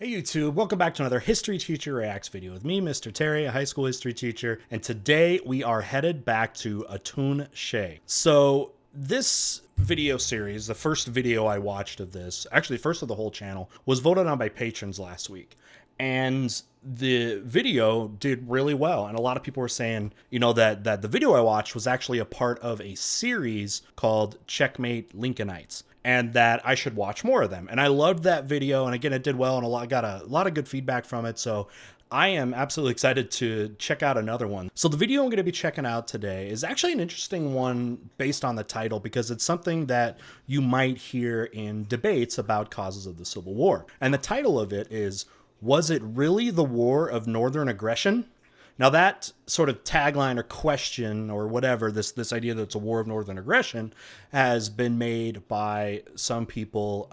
Hey YouTube, welcome back to another History Teacher Reacts video with me, Mr. Terry, a high school history teacher, and today we are headed back to Atun-Shei. So this video series, the first video I watched of this, actually first of the whole channel, was voted on by patrons last week. And the video did really well, and a lot of people were saying, that the video I watched was actually a part of a series called Checkmate Lincolnites, and that I should watch more of them. And I loved that video, and again, it did well, and got a lot of good feedback from it, so I am absolutely excited to check out another one. So the video I'm going to be checking out today is actually an interesting one based on the title, because it's something that you might hear in debates about causes of the Civil War. And the title of it is, "Was it really the War of Northern Aggression?" Now that sort of tagline or question or whatever, this idea that it's a war of Northern aggression, has been made by some people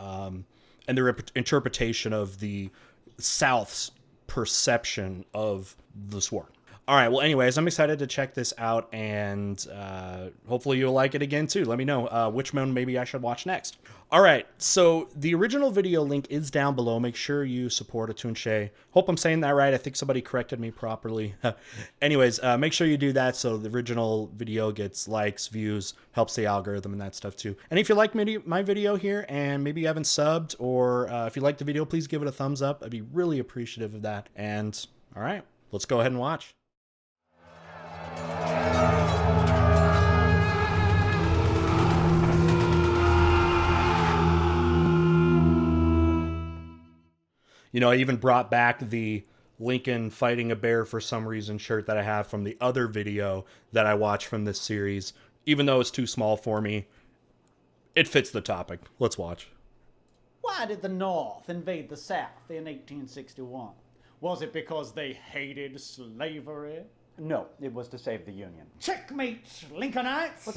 and their interpretation of the South's perception of this war. All right, well, anyways, I'm excited to check this out, and hopefully you'll like it again, too. Let me know which one maybe I should watch next. All right, so the original video link is down below. Make sure you support Atun-Shei. Hope I'm saying that right. I think somebody corrected me properly. Anyways, make sure you do that so the original video gets likes, views, helps the algorithm and that stuff, too. And if you like my video here and maybe you haven't subbed, or if you like the video, please give it a thumbs up. I'd be really appreciative of that. And all right, let's go ahead and watch. I even brought back the Lincoln fighting a bear for some reason shirt that I have from the other video that I watched from this series. Even though it's too small for me, it fits the topic. Let's watch. Why did the North invade the South in 1861? Was it because they hated slavery? No, it was to save the Union. Checkmate, Lincolnites!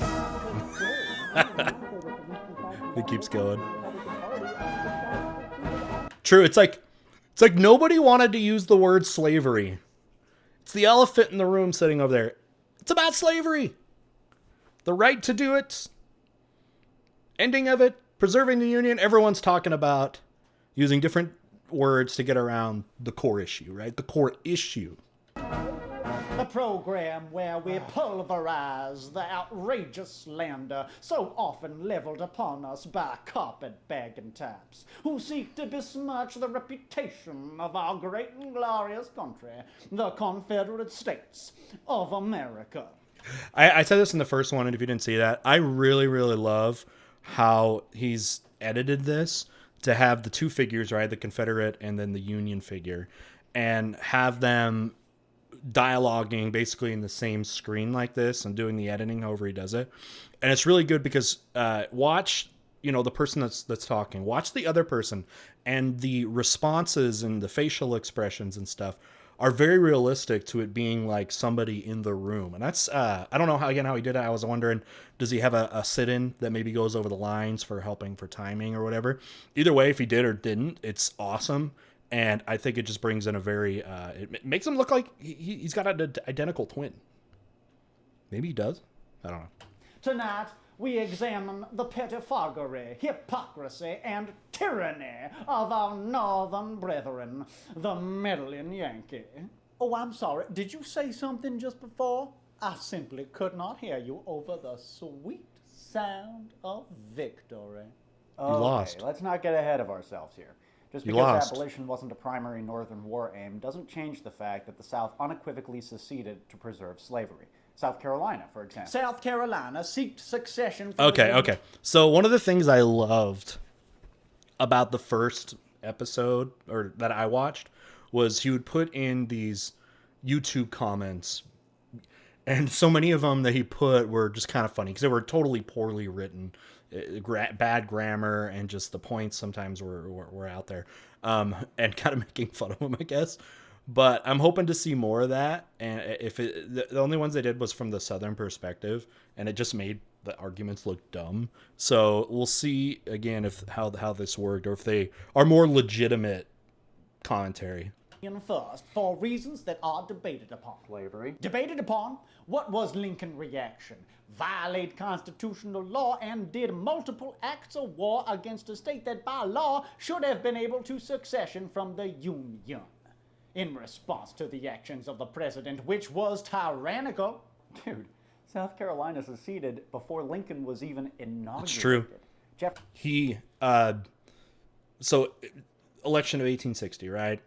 It keeps going. True, it's like nobody wanted to use the word slavery. It's the elephant in the room sitting over there. It's about slavery. The right to do it. Ending of it. Preserving the Union. Everyone's talking about using different words to get around the core issue, right? The core issue. The program where we pulverize the outrageous slander so often leveled upon us by carpet-bagging types who seek to besmirch the reputation of our great and glorious country, the Confederate States of America. I said this in the first one, and if you didn't see that, I really, really love how he's edited this to have the two figures, right? The Confederate and then the Union figure, and have them dialoguing basically in the same screen like this and doing the editing however he does it. And it's really good because watch the person that's talking, watch the other person, and the responses and the facial expressions and stuff are very realistic to it being like somebody in the room. And that's I don't know how he did it. I was wondering, does he have a sit-in that maybe goes over the lines for helping for timing or whatever? Either way, if he did or didn't, it's awesome. And I think it just brings in a very, it makes him look like he's got an identical twin. Maybe he does. I don't know. Tonight, we examine the pettifoggery, hypocrisy, and tyranny of our northern brethren, the meddling Yankee. Oh, I'm sorry. Did you say something just before? I simply could not hear you over the sweet sound of victory. You lost. Let's not get ahead of ourselves here. Just because abolition wasn't a primary Northern war aim doesn't change the fact that the South unequivocally seceded to preserve slavery. South Carolina, for example. South Carolina seeked succession from Okay. So one of the things I loved about the first episode, or that I watched, was he would put in these YouTube comments, and so many of them that he put were just kind of funny because they were totally poorly written. Bad grammar, and just the points sometimes were out there, and kind of making fun of him, I guess. But I'm hoping to see more of that. And if the only ones they did was from the Southern perspective, and it just made the arguments look dumb. So we'll see again if how this worked, or if they are more legitimate commentary. first for reasons that are debated upon. Slavery. Debated upon, what was Lincoln's reaction? Violate constitutional law and did multiple acts of war against a state that by law should have been able to secession from the Union. In response to the actions of the president, which was tyrannical. Dude, South Carolina seceded before Lincoln was even inaugurated. That's true. He, so election of 1860, right?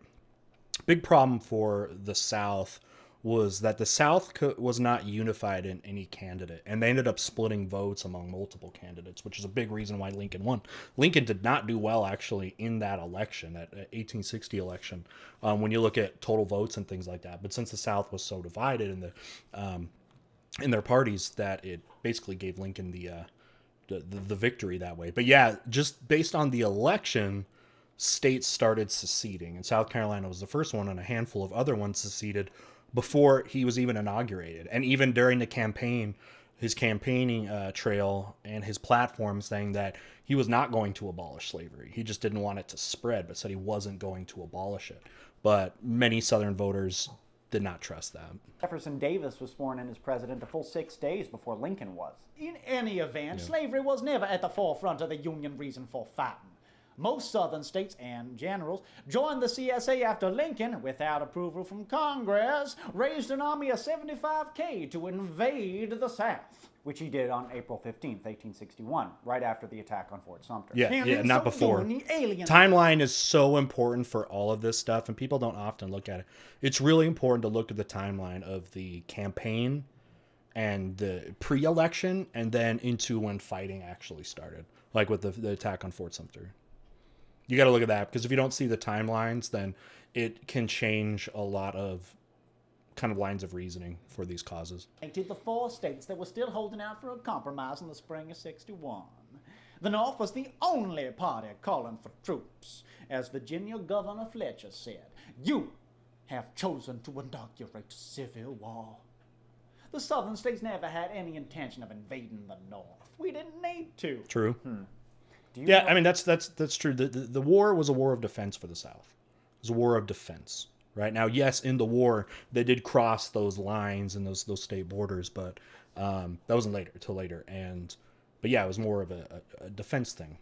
Big problem for the South was that the South was not unified in any candidate, and they ended up splitting votes among multiple candidates, which is a big reason why Lincoln won. Lincoln did not do well, actually, in that election, that 1860 election, when you look at total votes and things like that. But since the South was so divided in their parties, that it basically gave Lincoln the victory that way. But yeah, just based on the election, states started seceding, and South Carolina was the first one, and a handful of other ones seceded before he was even inaugurated. And even during the campaign, his campaigning trail and his platform saying that he was not going to abolish slavery. He just didn't want it to spread, but said he wasn't going to abolish it. But many Southern voters did not trust that. Jefferson Davis was sworn in as president a full 6 days before Lincoln was. In any event, slavery was never at the forefront of the Union reason for fighting. Most Southern states and generals joined the CSA after Lincoln, without approval from Congress, raised an army of 75,000 to invade the South. Which he did on April 15th, 1861, right after the attack on Fort Sumter. Yeah, not before. Timeline is so important for all of this stuff, and people don't often look at it. It's really important to look at the timeline of the campaign and the pre-election, and then into when fighting actually started, like with the attack on Fort Sumter. You got to look at that, because if you don't see the timelines, then it can change a lot of kind of lines of reasoning for these causes. The 4 states that were still holding out for a compromise in the spring of '61. The North was the only party calling for troops. As Virginia Governor Fletcher said, "You have chosen to inaugurate civil war." The Southern states never had any intention of invading the North. We didn't need to. True. Yeah, I mean, that's true. The war was a war of defense for the South. It was a war of defense, right? Now, yes, in the war, they did cross those lines and those state borders, but that wasn't until later. But yeah, it was more of a defense thing.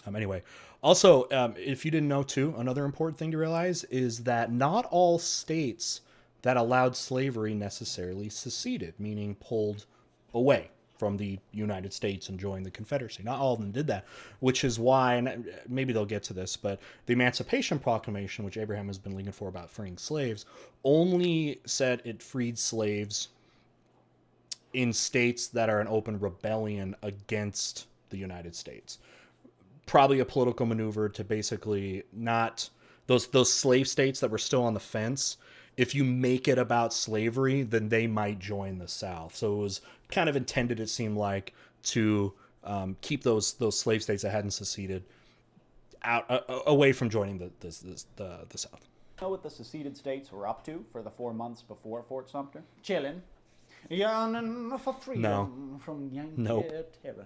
Anyway, also, if you didn't know, too, another important thing to realize is that not all states that allowed slavery necessarily seceded, meaning pulled away from the United States and joined the Confederacy. Not all of them did that, which is why, and maybe they'll get to this, but the Emancipation Proclamation, which Abraham has been leaning for about freeing slaves, only said it freed slaves in states that are in open rebellion against the United States. Probably a political maneuver to basically not those slave states that were still on the fence. If you make it about slavery, then they might join the South. So it was kind of intended, it seemed like, to keep those slave states that hadn't seceded out away from joining the South. Know what the seceded states were up to for the 4 months before Fort Sumter? Chilling, yearning for freedom from Yankee tyranny.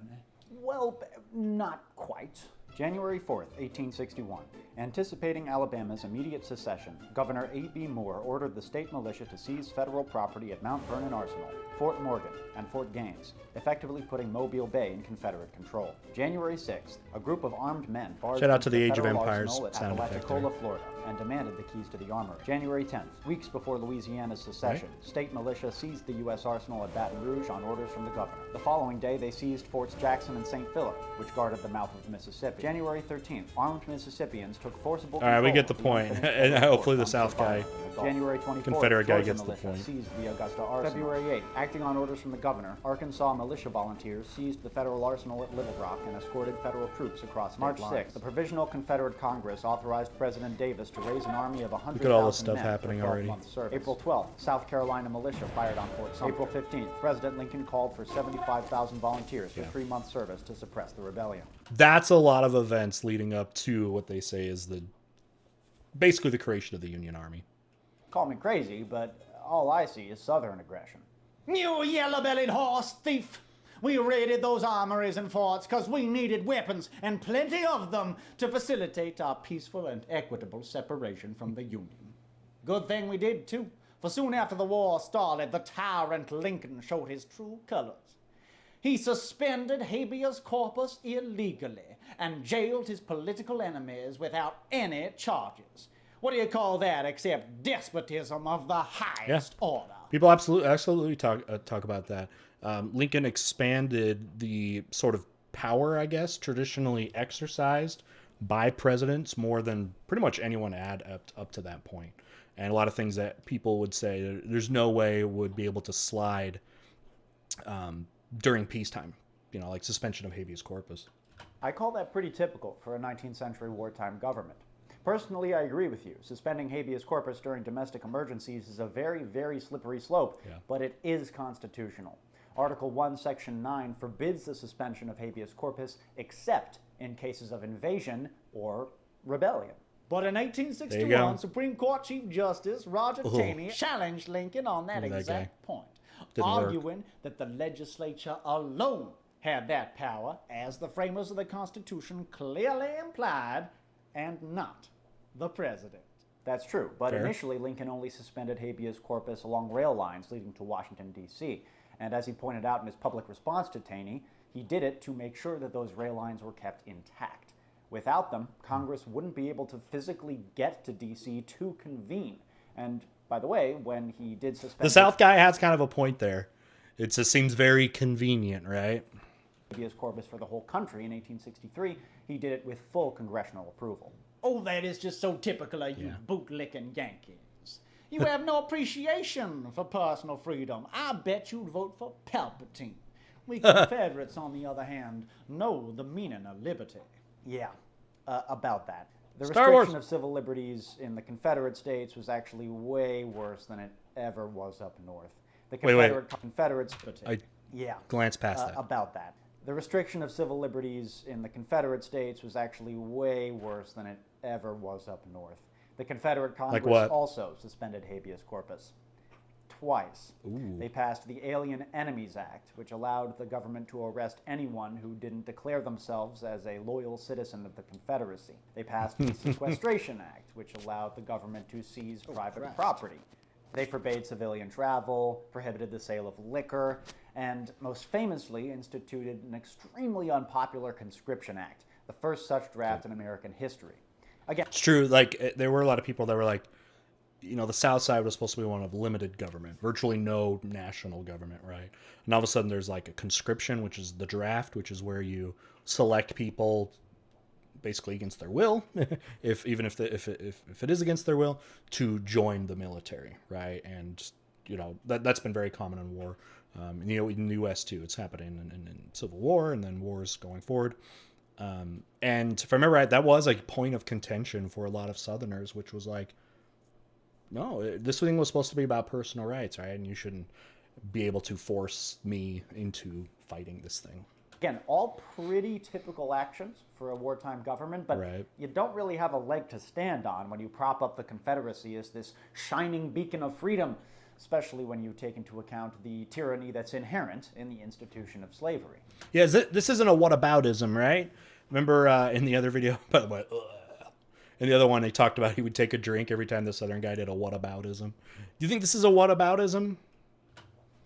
Well, not quite. January 4th, 1861. Anticipating Alabama's immediate secession, Governor A.B. Moore ordered the state militia to seize federal property at Mount Vernon Arsenal, Fort Morgan, and Fort Gaines, effectively putting Mobile Bay in Confederate control. January 6th, a group of armed men barged into the Age of Empires at Apalachicola, Florida, and demanded the keys to the armory. January 10th, weeks before Louisiana's secession, state militia seized the U.S. arsenal at Baton Rouge on orders from the governor. The following day, they seized Forts Jackson and St. Philip, which guarded the mouth of the Mississippi. January 13th, armed Mississippians took forcible control. All right, we get the point. And hopefully the South guy, January 24th, Confederate guy, gets the militia point. seized the Augusta Arsenal. February 8th, acting on orders from the governor, Arkansas militia volunteers seized the federal arsenal at Little Rock and escorted federal troops across state lines. March 6th, the Provisional Confederate Congress authorized President Davis to raise an army of 100,000 Look at all this stuff men happening for 12 already. months service. April 12th, South Carolina militia fired on Fort Sumter. April 15th, President Lincoln called for 75,000 volunteers for 3 months service to suppress the rebellion. That's a lot of events leading up to what they say is basically the creation of the Union Army. Call me crazy, but all I see is Southern aggression. You yellow-bellied horse thief! We raided those armories and forts because we needed weapons, and plenty of them, to facilitate our peaceful and equitable separation from the Union. Good thing we did, too, for soon after the war started, the tyrant Lincoln showed his true colors. He suspended habeas corpus illegally and jailed his political enemies without any charges. What do you call that except despotism of the highest order? People absolutely talk about that. Lincoln expanded the sort of power, I guess, traditionally exercised by presidents more than pretty much anyone had up to that point. And a lot of things that people would say there's no way would be able to slide during peacetime, like suspension of habeas corpus. I call that pretty typical for a 19th century wartime government. Personally, I agree with you. Suspending habeas corpus during domestic emergencies is a very, very slippery slope, but it is constitutional. Article 1, Section 9 forbids the suspension of habeas corpus except in cases of invasion or rebellion. But in 1861, Supreme Court Chief Justice Roger Taney challenged Lincoln on that exact point, arguing that the legislature alone had that power, as the framers of the Constitution clearly implied, and not the president. That's true, but initially Lincoln only suspended habeas corpus along rail lines leading to Washington, D.C. And as he pointed out in his public response to Taney, he did it to make sure that those rail lines were kept intact. Without them, Congress wouldn't be able to physically get to D.C. to convene. And by the way, when he did suspend... The South guy has kind of a point there. It just seems very convenient, right? Habeas corpus for the whole country in 1863, he did it with full congressional approval. Oh, that is just so typical of you bootlicking Yankees. You have no appreciation for personal freedom. I bet you'd vote for Palpatine. We Confederates, on the other hand, know the meaning of liberty. Yeah, about that. The Star restriction Wars. of civil liberties in the Confederate States was actually way worse than it ever was up north. The Confederates... Glance past that. About that. The restriction of civil liberties in the Confederate States was actually way worse than it ever was up north. The Confederate Congress also suspended habeas corpus. Twice. Ooh. They passed the Alien Enemies Act, which allowed the government to arrest anyone who didn't declare themselves as a loyal citizen of the Confederacy. They passed the Sequestration Act, which allowed the government to seize private property. They forbade civilian travel, prohibited the sale of liquor, and most famously instituted an extremely unpopular Conscription Act, the first such draft in American history. Again, It's true. Like, there were a lot of people that were like, the South side was supposed to be one of limited government, virtually no national government, right? And all of a sudden there's like a conscription, which is the draft, which is where you select people basically against their will, if it is against their will, to join the military, right? And that's been very common in war. In the U.S. too, it's happening in Civil War and then wars going forward. And if I remember right, that was a point of contention for a lot of Southerners, which was like, no, this thing was supposed to be about personal rights, right? And you shouldn't be able to force me into fighting this thing. Again, all pretty typical actions for a wartime government, but you don't really have a leg to stand on when you prop up the Confederacy as this shining beacon of freedom, especially when you take into account the tyranny that's inherent in the institution of slavery. Yeah, this isn't a whataboutism, right? Remember in the other video, by the way, in the other one, they talked about he would take a drink every time the Southern guy did a whataboutism. Do you think this is a whataboutism?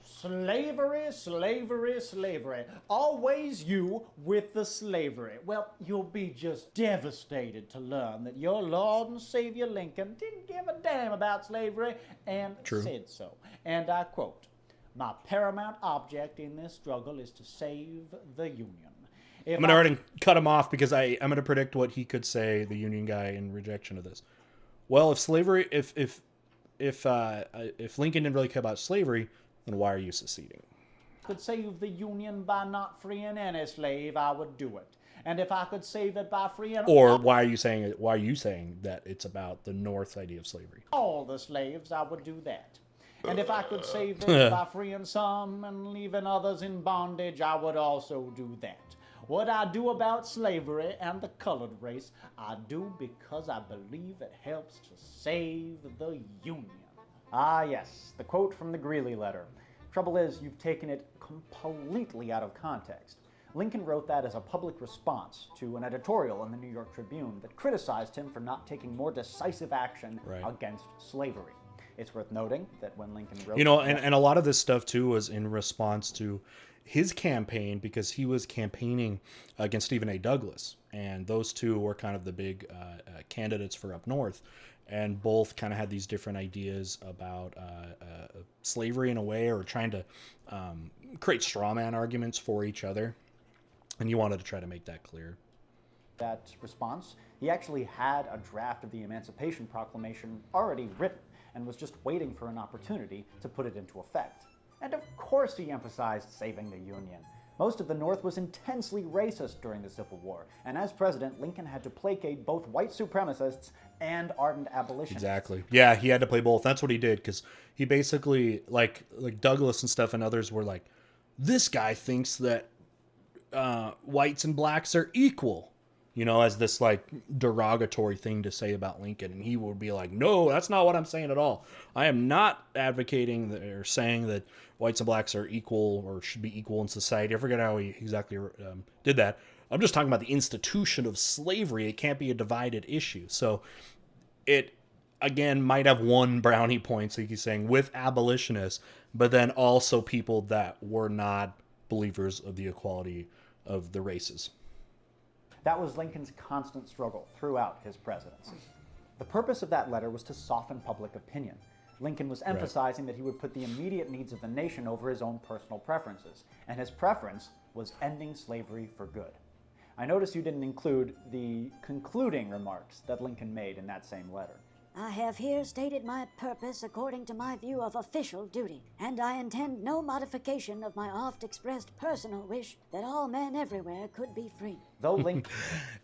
Slavery, slavery, slavery. Always you with the slavery. Well, you'll be just devastated to learn that your Lord and Savior Lincoln didn't give a damn about slavery and said so. And I quote, "My paramount object in this struggle is to save the Union." I'm going to already cut him off because I'm going to predict what he could say, the Union guy, in rejection of this. Well, if slavery, if Lincoln didn't really care about slavery, then why are you seceding? If I could save the Union by not freeing any slave, I would do it. And if I could save it by freeing why are you saying it? Why are you saying that it's about the North idea of slavery? All the slaves, I would do that. And if I could save it by freeing some and leaving others in bondage, I would also do that. What I do about slavery and the colored race, I do because I believe it helps to save the Union. Ah, yes, the quote from the Greeley letter. Trouble is, you've taken it completely out of context. Lincoln wrote that as a public response to an editorial in the New York Tribune that criticized him for not taking more decisive action against slavery. It's worth noting that when Lincoln wrote... And a lot of this stuff, too, was in response to his campaign, because he was campaigning against Stephen A. Douglas. And those two were kind of the big candidates for up north. And both kind of had these different ideas about slavery in a way, or trying to create straw man arguments for each other. And you wanted to try to make that clear. That response, he actually had a draft of the Emancipation Proclamation already written and was just waiting for an opportunity to put it into effect. And of course he emphasized saving the Union. Most of the North was intensely racist during the Civil War, and as president, Lincoln had to placate both white supremacists and ardent abolitionists. Exactly. Yeah, he had to play both. That's what he did, because he basically, like Douglas and stuff and others were like, this guy thinks that whites and blacks are equal, as this like derogatory thing to say about Lincoln. And he would be like, no, that's not what I'm saying at all. I am not advocating or saying that whites and blacks are equal or should be equal in society. I forget how he exactly did that. I'm just talking about the institution of slavery. It can't be a divided issue. So it, again, might have one brownie points, like he's saying, with abolitionists, but then also people that were not believers of the equality of the races. That was Lincoln's constant struggle throughout his presidency. The purpose of that letter was to soften public opinion. Lincoln was emphasizing that he would put the immediate needs of the nation over his own personal preferences, and his preference was ending slavery for good. I notice you didn't include the concluding remarks that Lincoln made in that same letter. I have here stated my purpose according to my view of official duty, and I intend no modification of my oft-expressed personal wish that all men everywhere could be free. Though Lincoln...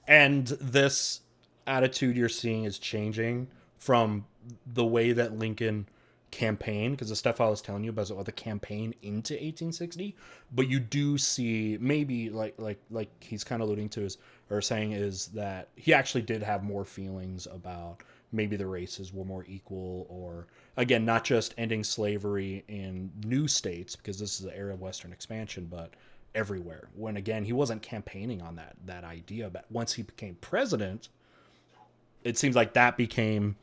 And this attitude you're seeing is changing from the way that Lincoln campaigned, because the stuff I was telling you about the campaign into 1860, but you do see maybe like he's kind of alluding to is that he actually did have more feelings about maybe the races were more equal, or again, not just ending slavery in new states, because this is the era of Western expansion, but everywhere. When again, he wasn't campaigning on that idea, but once he became president, it seems like that became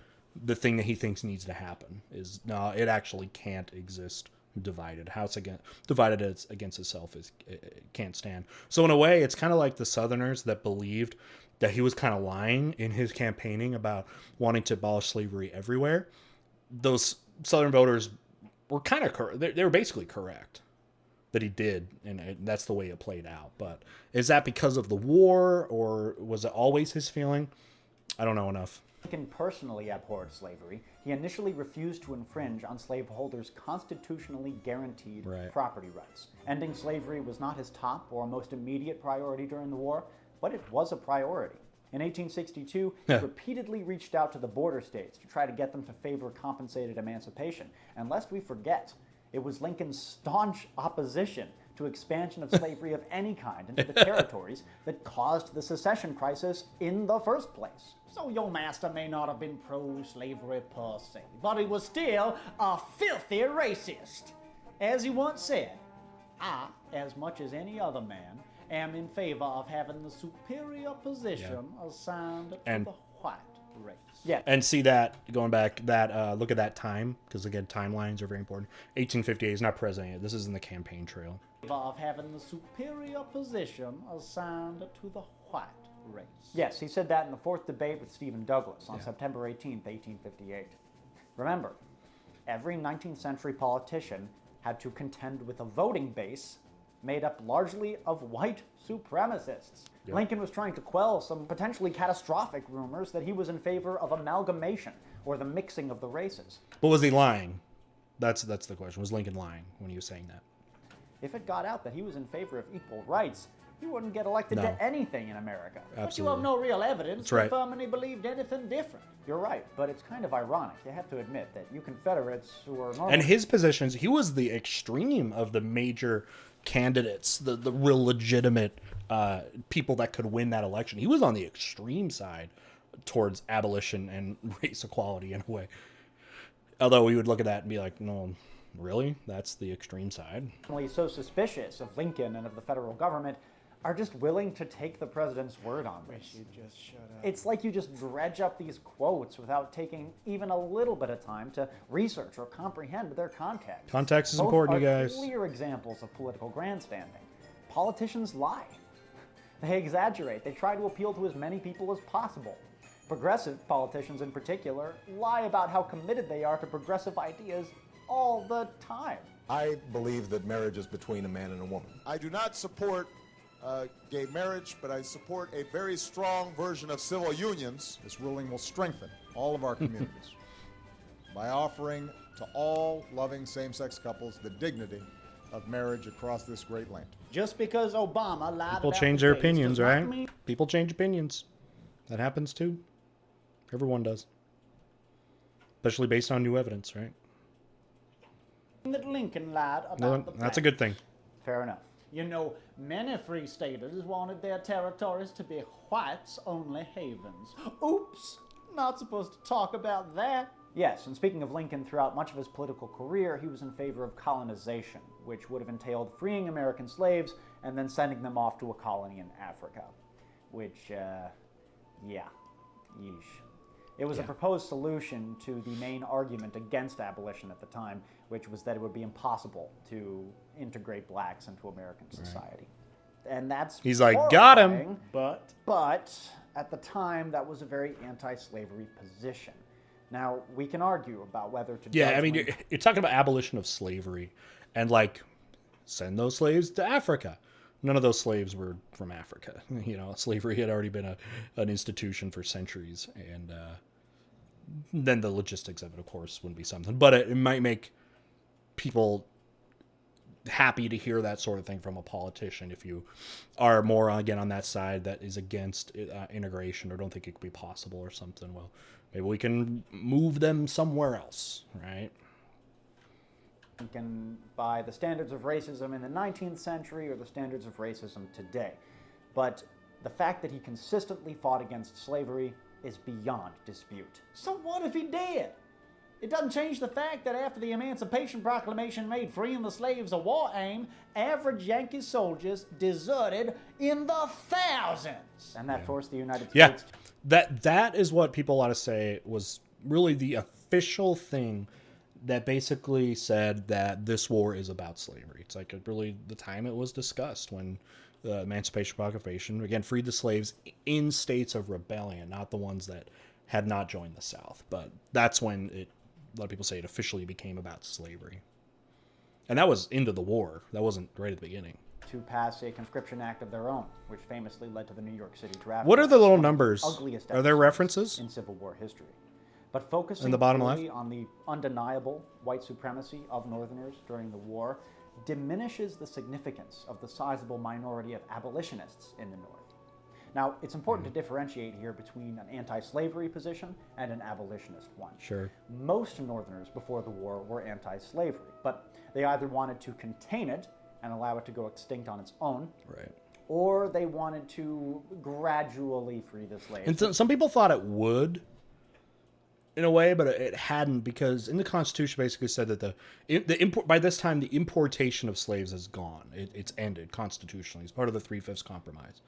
the thing that he thinks needs to happen. Is no, it actually can't exist divided. How it's divided against itself it can't stand. So in a way, it's kind of like the Southerners that believed that he was kind of lying in his campaigning about wanting to abolish slavery everywhere. Those Southern voters were kind of they were basically correct that he did, and that's the way it played out. But is that because of the war, or was it always his feeling? I don't know enough. Lincoln personally abhorred slavery. He initially refused to infringe on slaveholders' constitutionally guaranteed property rights. Ending slavery was not his top or most immediate priority during the war, but it was a priority. In 1862, he repeatedly reached out to the border states to try to get them to favor compensated emancipation. And lest we forget, it was Lincoln's staunch opposition to expansion of slavery of any kind into the territories that caused the secession crisis in the first place. So your master may not have been pro-slavery per se, but he was still a filthy racist. As he once said, I, as much as any other man, am in favor of having the superior position assigned to the white race. Yeah. And see that, going back, that look at that time, because again, timelines are very important. 1858 is not president yet. This is in the campaign trail. Of having the superior position assigned to the white race. Yes, he said that in the fourth debate with Stephen Douglas on September 18th, 1858. Remember, every 19th century politician had to contend with a voting base made up largely of white supremacists. Yep. Lincoln was trying to quell some potentially catastrophic rumors that he was in favor of amalgamation, or the mixing of the races. But was he lying? That's the question. Was Lincoln lying when he was saying that? If it got out that he was in favor of equal rights, he wouldn't get elected to anything in America. Absolutely. But you have no real evidence confirming he believed anything different. You're right, but it's kind of ironic. You have to admit that you Confederates who are normally... And his positions, he was the extreme of the major candidates, the real legitimate people that could win that election. He was on the extreme side towards abolition and race equality in a way. Although we would look at that and be like, no, really? That's the extreme side? So suspicious of Lincoln and of the federal government are just willing to take the president's word on this. You just shut up. It's like you just dredge up these quotes without taking even a little bit of time to research or comprehend their context. Context is Both important, you are guys. clear examples of political grandstanding. Politicians lie. They exaggerate. They try to appeal to as many people as possible. Progressive politicians in particular lie about how committed they are to progressive ideas all the time. I believe that marriage is between a man and a woman. I do not support gay marriage, but I support a very strong version of civil unions. This ruling will strengthen all of our communities by offering to all loving same-sex couples the dignity of marriage across this great land. Just because Obama lied People about change the their gays opinions, does not right? mean People change opinions. That happens too. Everyone does. Especially based on new evidence, right? that Lincoln lied about Well, the that's a black. good thing. Fair enough. You know, many free staters wanted their territories to be whites-only havens. Oops, not supposed to talk about that. Yes, and speaking of Lincoln, throughout much of his political career, he was in favor of colonization, which would have entailed freeing American slaves and then sending them off to a colony in Africa. Which, yeah, yeesh. It was a proposed solution to the main argument against abolition at the time, which was that it would be impossible to integrate blacks into American society. And that's He's like, got him. horrifying, But at the time, that was a very anti-slavery position. Now, we can argue about whether to Yeah, judge I mean, when- you're talking about abolition of slavery and, like, send those slaves to Africa. None of those slaves were from Africa. You know, slavery had already been an institution for centuries. And then the logistics of it, of course, wouldn't be something. But it might make people happy to hear that sort of thing from a politician if you are more, again, on that side that is against integration or don't think it could be possible or something. Well, maybe we can move them somewhere else, right? Lincoln by the standards of racism in the 19th century or the standards of racism today. But the fact that he consistently fought against slavery is beyond dispute. So what if he did? It doesn't change the fact that after the Emancipation Proclamation made freeing the slaves a war aim, average Yankee soldiers deserted in the thousands. And that forced the United Yeah, States that is what people ought to say was really the official thing that basically said that this war is about slavery. It's like really the time it was discussed when the Emancipation Proclamation, again, freed the slaves in states of rebellion, not the ones that had not joined the South. But that's when a lot of people say it officially became about slavery. And that was into the war. That wasn't right at the beginning. to pass a conscription act of their own, which famously led to the New York City draft. What are the little one of numbers? ugliest Are there episodes references? in Civil War history? But focusing In the bottom purely left? on the undeniable white supremacy of Northerners during the war diminishes the significance of the sizable minority of abolitionists in the North. Now, it's important to differentiate here between an anti-slavery position and an abolitionist one. Sure. Most Northerners before the war were anti-slavery, but they either wanted to contain it and allow it to go extinct on its own, Right. or they wanted to gradually free the slaves. And some people thought it would, in a way, but it hadn't, because in the Constitution basically said that the import, by this time the importation of slaves is gone. It's ended constitutionally. It's part of the 3/5 compromise.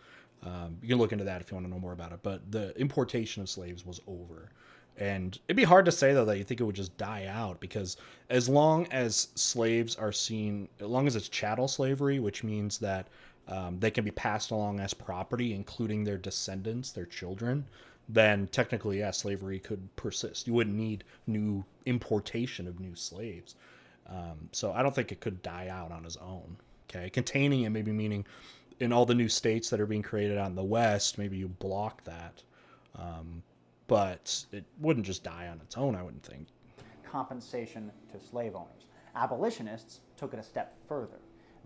You can look into that if you want to know more about it. But the importation of slaves was over. And it'd be hard to say, though, that you think it would just die out, because as long as slaves are seen, as long as it's chattel slavery, which means that they can be passed along as property, including their descendants, their children, then technically, yeah, slavery could persist. You wouldn't need new importation of new slaves. So I don't think it could die out on its own. Okay, containing it maybe meaning in all the new states that are being created out in the West, maybe you block that. But it wouldn't just die on its own, I wouldn't think. compensation to slave owners. Abolitionists took it a step further.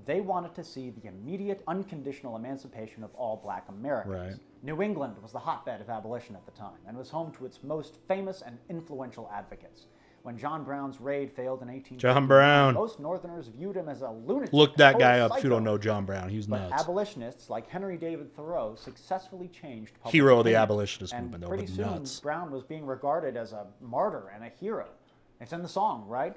They wanted to see the immediate, unconditional emancipation of all black Americans. Right. New England was the hotbed of abolition at the time and was home to its most famous and influential advocates. When John Brown's raid failed in 1859, John Brown. most Northerners viewed him as a lunatic. Look a that total guy up if you psycho. don't know John Brown. He was But nuts. abolitionists like Henry David Thoreau successfully changed public Hero of the opinion. abolitionist And movement, though, pretty but soon, nuts. Brown was being regarded as a martyr and a hero. It's in the song, right?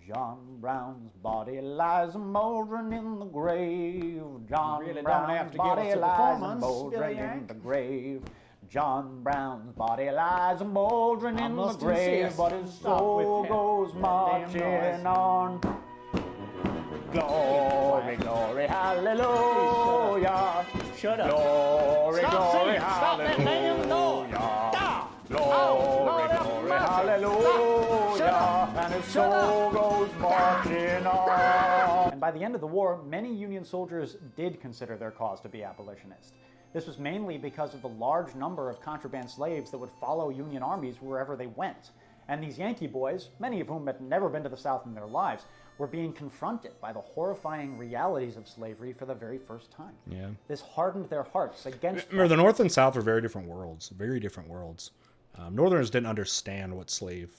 John Brown's body lies moldering in the grave. John really don't Brown's have to give us body a lies performance, moldering Billy in Yank. the grave. John Brown's body lies moldering in the must grave, insist. but his Stop soul with that goes damn marching noise. on. Glory, glory, hallelujah. Shut up. Glory, Stop glory, singing. Stop that damn noise. hallelujah. Stop. Glory, Lord have glory, mercy. hallelujah. Shut up. And his Shut up. soul goes marching on. And by the end of the war, many Union soldiers did consider their cause to be abolitionist. This was mainly because of the large number of contraband slaves that would follow Union armies wherever they went. And these Yankee boys, many of whom had never been to the South in their lives, were being confronted by the horrifying realities of slavery for the very first time. Yeah. This hardened their hearts against Remember, the North and South are very different worlds. Very different worlds. Northerners didn't understand what slave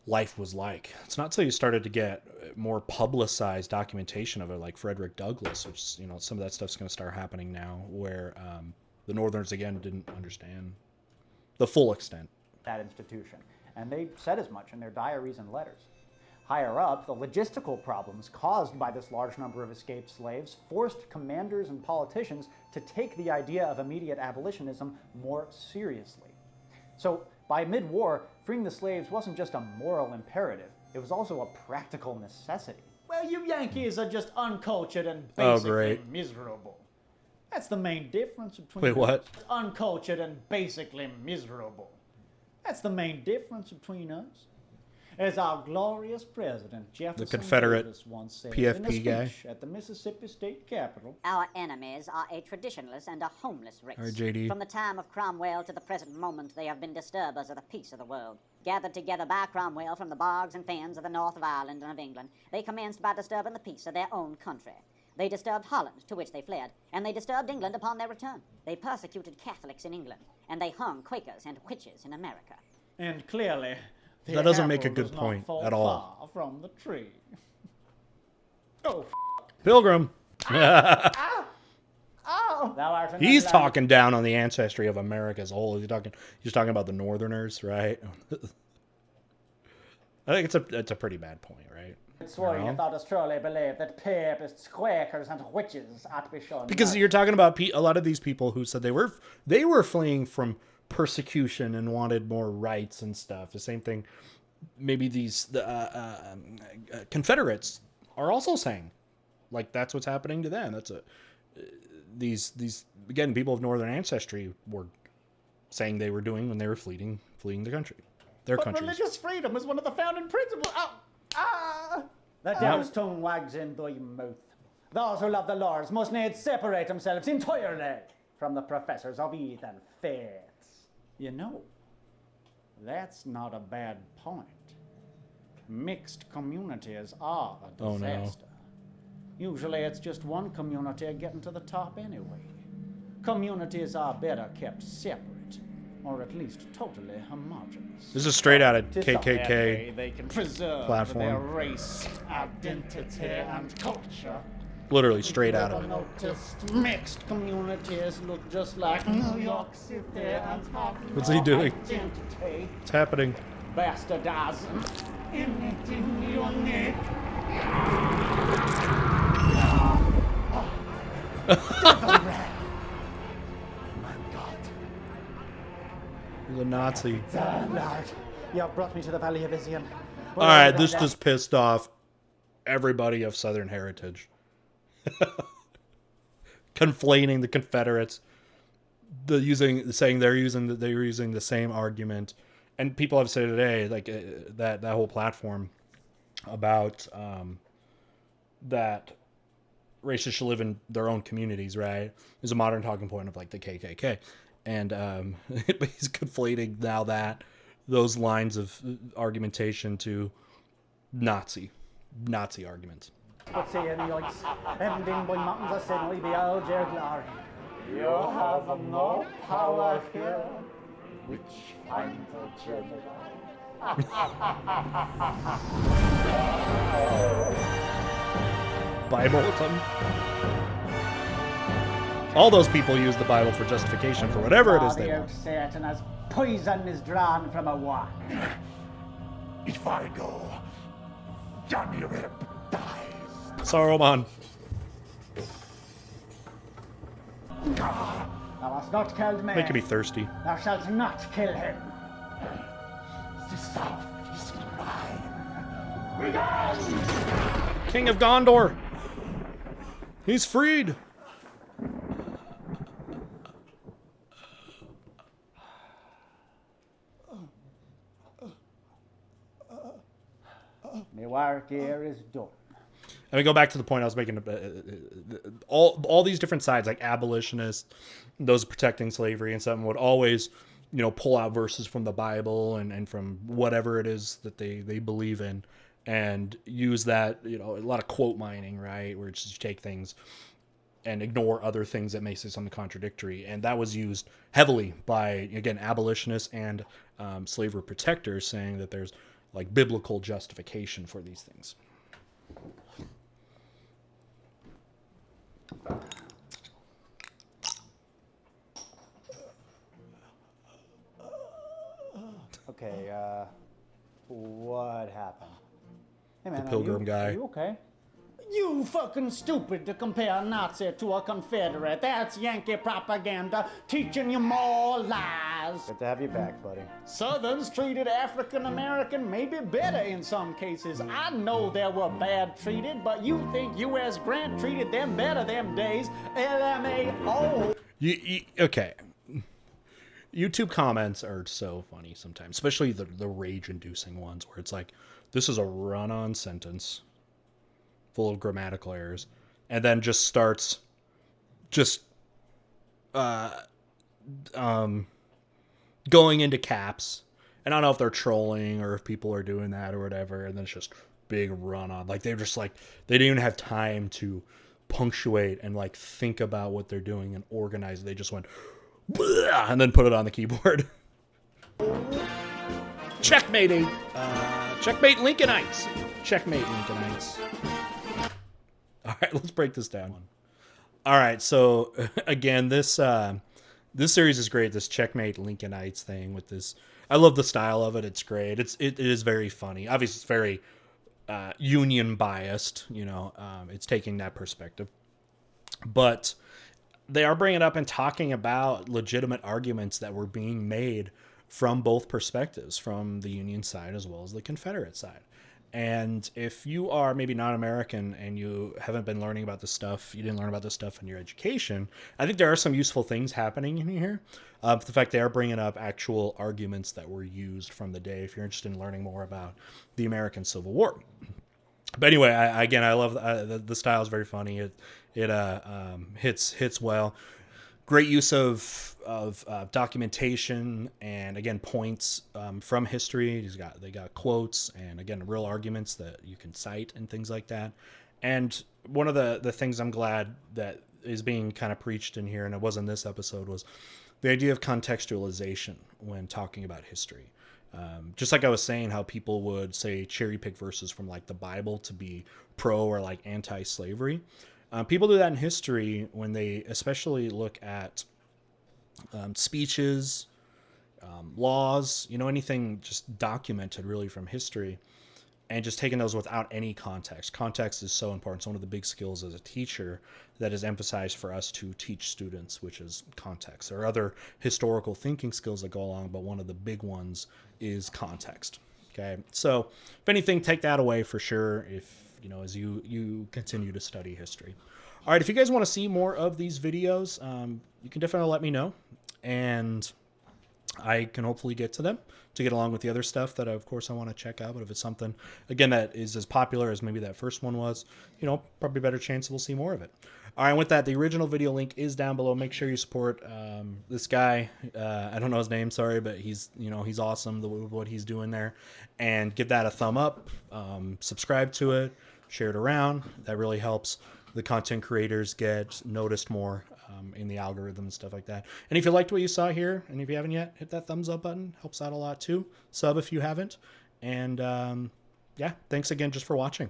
life was like. It's not until you started to get more publicized documentation of it, like Frederick Douglass, which, you know, some of that stuff's going to start happening now, where the Northerners, again, didn't understand the full extent. that institution. And they said as much in their diaries and letters. Higher up, the logistical problems caused by this large number of escaped slaves forced commanders and politicians to take the idea of immediate abolitionism more seriously. So, by mid-war, freeing the slaves wasn't just a moral imperative, it was also a practical necessity. Well, you Yankees are just uncultured and Oh, basically great. miserable. That's the main difference between Wait, what? us. Uncultured and basically miserable. That's the main difference between us. As our glorious president, Jefferson Confederate Davis, once said PFP in guy. a speech at the Mississippi State Capitol. Our enemies are a traditionalist and a homeless race. All right, JD. From the time of Cromwell to the present moment, they have been disturbers of the peace of the world. Gathered together by Cromwell from the bogs and fens of the north of Ireland and of England, they commenced by disturbing the peace of their own country. They disturbed Holland, to which they fled, and they disturbed England upon their return. They persecuted Catholics in England, and they hung Quakers and witches in America. And clearly, the That doesn't make a apple good does not point fall at all. far from the tree. Oh, Pilgrim. oh! Thou art an He's unloved- talking down on the ancestry of America as a whole. He's talking about the Northerners, right? I think it's a pretty bad point, right? Swore No. you thou dost truly believe that papists, Quakers, and witches ought to be shown. Because you're talking about a lot of these people who said they were fleeing from persecution and wanted more rights and stuff. The same thing, maybe the Confederates are also saying, like, that's what's happening to them. That's these again, people of Northern ancestry were saying they were doing when they were fleeing the country, their But countries. religious freedom is one of the founding principles. The devil's tongue wags in thy mouth. Those who love the Lord must needs separate themselves entirely from the professors of heathen faiths. You know, that's not a bad point. Mixed communities are a Oh, no. disaster. Usually it's just one community getting to the top anyway. Communities are better kept separate, or at least totally homogeneous. This is straight out of That way KKK. they can preserve platform. their race, identity, and culture. Literally straight out Ever of it. noticed mixed communities look just like New York City and have What's no he doing? identity, It's happening. bastardizing anything unique. He's a Nazi. Lord, you have brought me to the Valley of Izion. All right, this just pissed off everybody of Southern heritage. Conflating the Confederates, saying they're using the same argument, and people have said today, like that whole platform about that racists should live in their own communities, right? Is a modern talking point of like the KKK, and he's conflating now those lines of argumentation to Nazi arguments. But say any lights, ending by mountains of sin, we behold your glory. You have no power here, which find the children. Bible or something. All those people use the Bible for justification for whatever it is they Body want. of Satan as poison is drawn from a wand. If I go, Johnny Rip dies. Saruman. Thou hast not killed me. Making me thirsty. Thou shalt not kill him. This south is mine. King of Gondor. He's freed. My work here is done. And we go back to the point I was making. All these different sides, like abolitionists, those protecting slavery and something, would always, pull out verses from the Bible and from whatever it is that they believe in, and use that. A lot of quote mining, right, where it's just you take things and ignore other things that may say something contradictory, and that was used heavily by, again, abolitionists and slavery protectors, saying that there's like biblical justification for these things. Okay, what happened? Hey man, The pilgrim guy. Are you okay? You fucking stupid to compare a Nazi to a Confederate. That's Yankee propaganda teaching you more lies. Good to have you back, buddy. Southerns treated African American maybe better in some cases. I know they were bad treated, but you think U.S. Grant treated them better them days. LMAO. Okay. YouTube comments are so funny sometimes, especially the rage-inducing ones where it's like, this is a run-on sentence full of grammatical errors, and then just starts going into caps. And I don't know if they're trolling or if people are doing that or whatever, and then it's just big run-on. Like, they're just like, they didn't even have time to punctuate and like think about what they're doing and organize. They just went and then put it on the keyboard. Checkmating. Checkmate Lincolnites. Checkmate Lincolnites. All right, let's break this down. All right, so again, this series is great. This Checkmate Lincolnites thing with this, I love the style of it. It's great. It is very funny. Obviously, it's very Union biased. It's taking that perspective, but they are bringing up and talking about legitimate arguments that were being made from both perspectives, from the Union side as well as the Confederate side. And if you are maybe not American and you haven't been learning about this stuff, you didn't learn about this stuff in your education, I think there are some useful things happening in here. The fact they are bringing up actual arguments that were used from the day, if you're interested in learning more about the American Civil War. But anyway, I love the style is very funny. It hits well. Great use of documentation and, again, points from history. They got quotes and, again, real arguments that you can cite and things like that. And one of the things I'm glad that is being kind of preached in here, and it was in this episode, was the idea of contextualization when talking about history. Just like I was saying, how people would say cherry pick verses from like the Bible to be pro or like anti-slavery. People do that in history when they especially look at speeches, laws, anything just documented really from history, and just taking those without any context. Context is so important. It's one of the big skills as a teacher that is emphasized for us to teach students, which is context. There are other historical thinking skills that go along, but one of the big ones is context. Okay, so if anything, take that away for sure. If as you continue to study history. All right, if you guys want to see more of these videos, you can definitely let me know, and I can hopefully get to them to get along with the other stuff that, of course, I want to check out. But if it's something, again, that is as popular as maybe that first one was, probably better chance we'll see more of it. All right, with that, the original video link is down below. Make sure you support this guy. I don't know his name, sorry, but he's awesome, what he's doing there. And give that a thumb up. Subscribe to it. Share it around. That really helps the content creators get noticed more in the algorithm and stuff like that. And if you liked what you saw here, and if you haven't yet, hit that thumbs up button. Helps out a lot too. Sub if you haven't. And yeah, thanks again just for watching.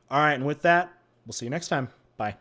All right, and with that, we'll see you next time. Bye.